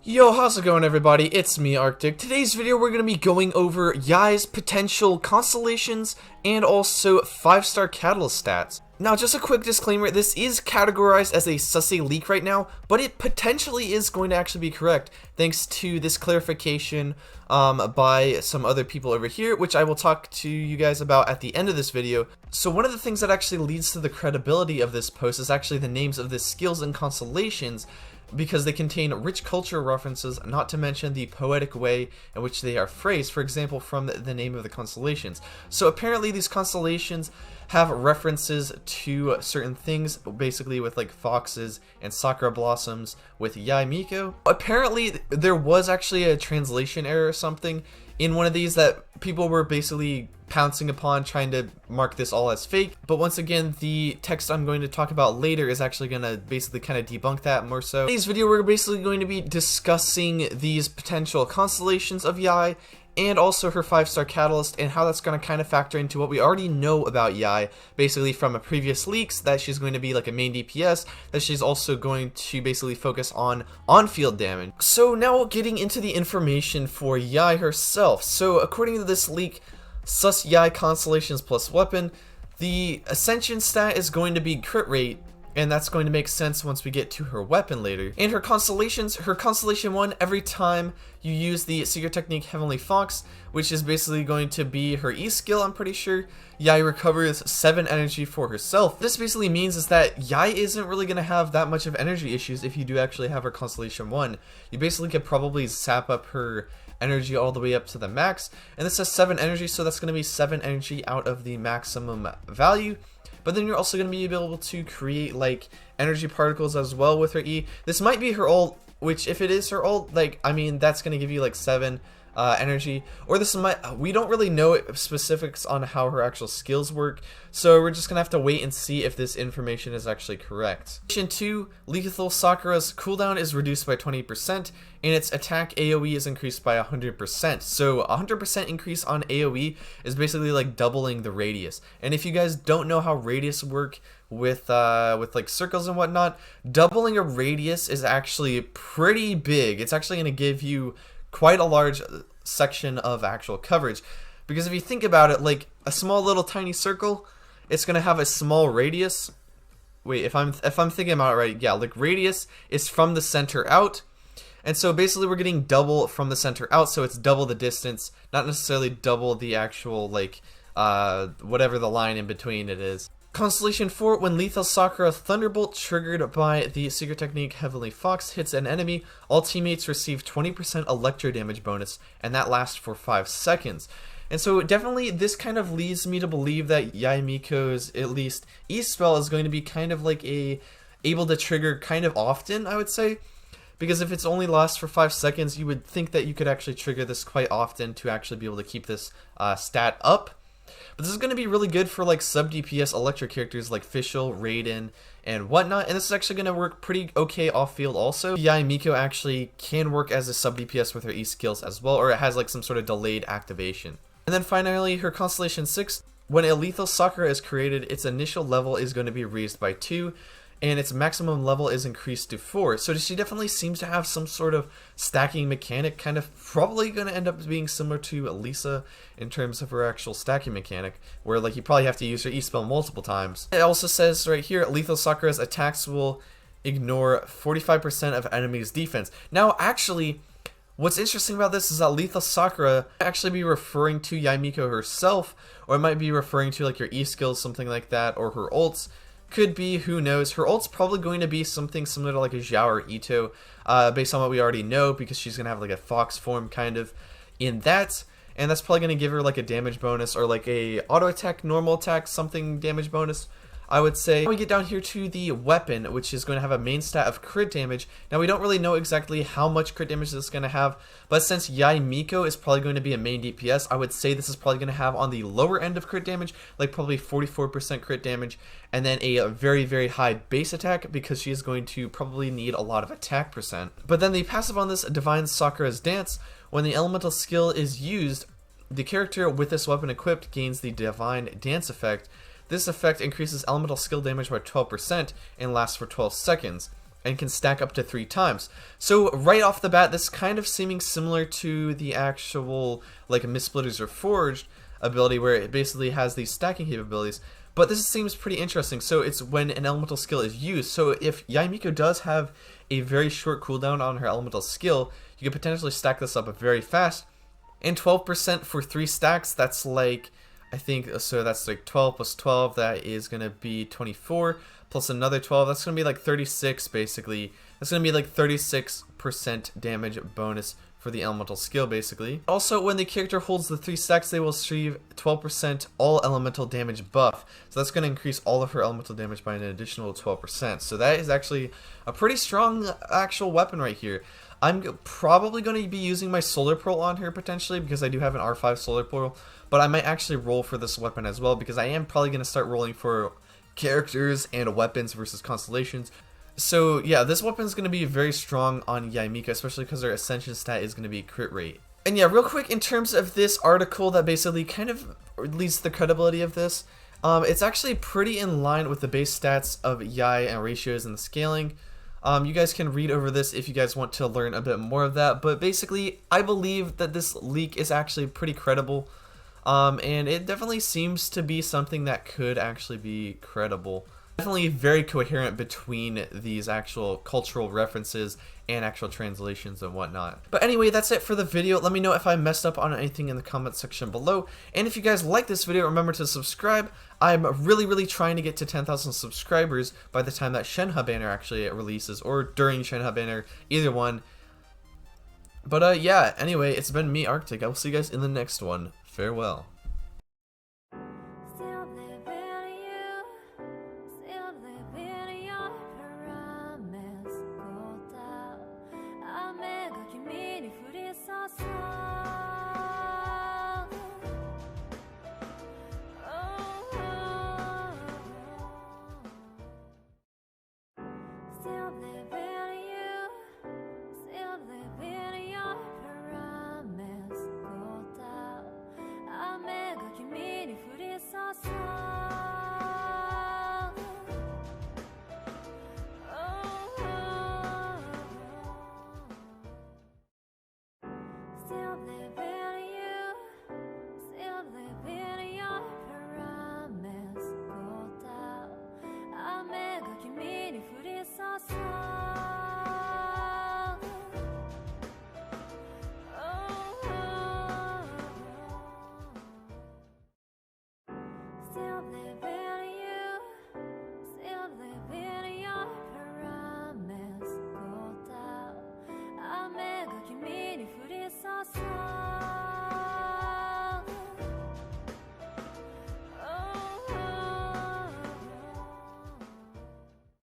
Yo, how's it going everybody? It's me, Arctic. Today's video we're going to be going over Yae's potential constellations and also 5-star catalyst stats. Now just a quick disclaimer, this is categorized as a sussy leak right now, but it potentially is going to actually be correct thanks to this clarification by some other people over here, which I will talk to you guys about at the end of this video. So one of the things that actually leads to the credibility of this post is actually the names of the skills and constellations, because they contain rich cultural references, not to mention the poetic way in which they are phrased, for example, from the name of the constellations. So apparently these constellations have references to certain things, basically with like foxes and sakura blossoms with Yae Miko. Apparently there was actually a translation error or something in one of these that people were basically pouncing upon, trying to mark this all as fake. But once again, the text I'm going to talk about later is actually going to basically kind of debunk that more so. In today's video, we're basically going to be discussing these potential constellations of Yae and also her 5-star catalyst and how that's going to kind of factor into what we already know about Yae, basically from a previous leaks, that she's going to be like a main DPS, that she's also going to basically focus on on-field damage. So now getting into the information for Yae herself. So according to this leak, sus Yae constellations plus weapon, the ascension stat is going to be crit rate, and that's going to make sense once we get to her weapon later. And her constellations, her constellation 1, every time you use the secret technique Heavenly Fox, which is basically going to be her E skill, I'm pretty sure, Yae recovers 7 energy for herself. What this basically means is that Yae isn't really going to have that much of energy issues if you do actually have her constellation 1. You basically could probably sap up her energy all the way up to the max, and this has 7 energy, so that's going to be 7 energy out of the maximum value. But then you're also going to be able to create like energy particles as well with her E. This might be her ult, which if it is her ult, like, I mean, that's going to give you like 7 energy, or this might, we don't really know specifics on how her actual skills work, so we're just gonna have to wait and see if this information is actually correct. Mission 2, Lethal Sakura's cooldown is reduced by 20% and its attack AoE is increased by 100%. So 100% increase on AoE is basically like doubling the radius. And if you guys don't know how radius work with like circles and whatnot, doubling a radius is actually pretty big. It's actually gonna give you quite a large section of actual coverage, because if you think about it, like a small little tiny circle, it's gonna have a small radius. Wait, if I'm thinking about it right, yeah, like radius is from the center out, and so basically we're getting double from the center out, so it's double the distance, not necessarily double the actual like whatever the line in between it is. Constellation 4, when Lethal Sakura Thunderbolt triggered by the secret technique Heavenly Fox hits an enemy, all teammates receive 20% electro damage bonus, and that lasts for 5 seconds. And so definitely this kind of leads me to believe that Yae Miko's at least E spell is going to be kind of like able to trigger kind of often, I would say. Because if it's only lasts for 5 seconds, you would think that you could actually trigger this quite often to actually be able to keep this stat up. But this is going to be really good for like sub DPS electro characters like Fischl, Raiden, and whatnot. And this is actually going to work pretty okay off field also. Yae Miko actually can work as a sub DPS with her E skills as well, or it has like some sort of delayed activation. And then finally, her Constellation 6, when a Lethal Sakura is created, its initial level is going to be raised by 2. And its maximum level is increased to 4. So she definitely seems to have some sort of stacking mechanic, kind of probably going to end up being similar to Elisa in terms of her actual stacking mechanic, where like you probably have to use her E-spell multiple times. It also says right here, Lethal Sakura's attacks will ignore 45% of enemies' defense. Now actually, what's interesting about this is that Lethal Sakura might actually be referring to Yae Miko herself, or it might be referring to like your E skills, something like that, or her ults. Could be, who knows. Her ult's probably going to be something similar to like a Xiao or Ito, based on what we already know, because she's going to have like a fox form kind of in that, and that's probably going to give her like a damage bonus, or like a auto attack, normal attack, something damage bonus, I would say. Now we get down here to the weapon, which is going to have a main stat of crit damage. Now we don't really know exactly how much crit damage this is going to have, but since Yae Miko is probably going to be a main DPS, I would say this is probably going to have on the lower end of crit damage, like probably 44% crit damage, and then a very, very high base attack, because she is going to probably need a lot of attack percent. But then the passive on this, Divine Sakura's Dance, when the elemental skill is used, the character with this weapon equipped gains the Divine Dance effect. This effect increases elemental skill damage by 12% and lasts for 12 seconds. and can stack up to 3 times. So right off the bat, this kind of seeming similar to the actual like Mist-Splitters or Forged ability, where it basically has these stacking capabilities. But this seems pretty interesting. So it's when an elemental skill is used. So if Yae Miko does have a very short cooldown on her elemental skill, you could potentially stack this up very fast. And 12% for 3 stacks, that's like, I think, so that's like 12 plus 12, that is going to be 24, plus another 12, that's going to be like 36 basically. That's going to be like 36% damage bonus for the elemental skill basically. Also, when the character holds the 3 stacks, they will receive 12% all elemental damage buff. So that's going to increase all of her elemental damage by an additional 12%. So that is actually a pretty strong actual weapon right here. I'm probably going to be using my Solar Pearl on her potentially, because I do have an R5 Solar Pearl, but I might actually roll for this weapon as well, because I am probably going to start rolling for characters and weapons versus constellations. So yeah, this weapon is going to be very strong on Yae Miko, especially because her Ascension stat is going to be crit rate. And yeah, real quick, in terms of this article that basically kind of leads to the credibility of this, it's actually pretty in line with the base stats of Yae and ratios and the scaling. You guys can read over this if you guys want to learn a bit more of that, but basically I believe that this leak is actually pretty credible, and it definitely seems to be something that could actually be credible. Definitely very coherent between these actual cultural references and actual translations and whatnot. But anyway, that's it for the video. Let me know if I messed up on anything in the comment section below. And if you guys like this video, remember to subscribe. I'm really trying to get to 10,000 subscribers by the time that Shenhe banner actually releases, or during Shenhe banner, either one. But yeah, anyway, it's been me, Arctic. I will see you guys in the next one. Farewell. Still live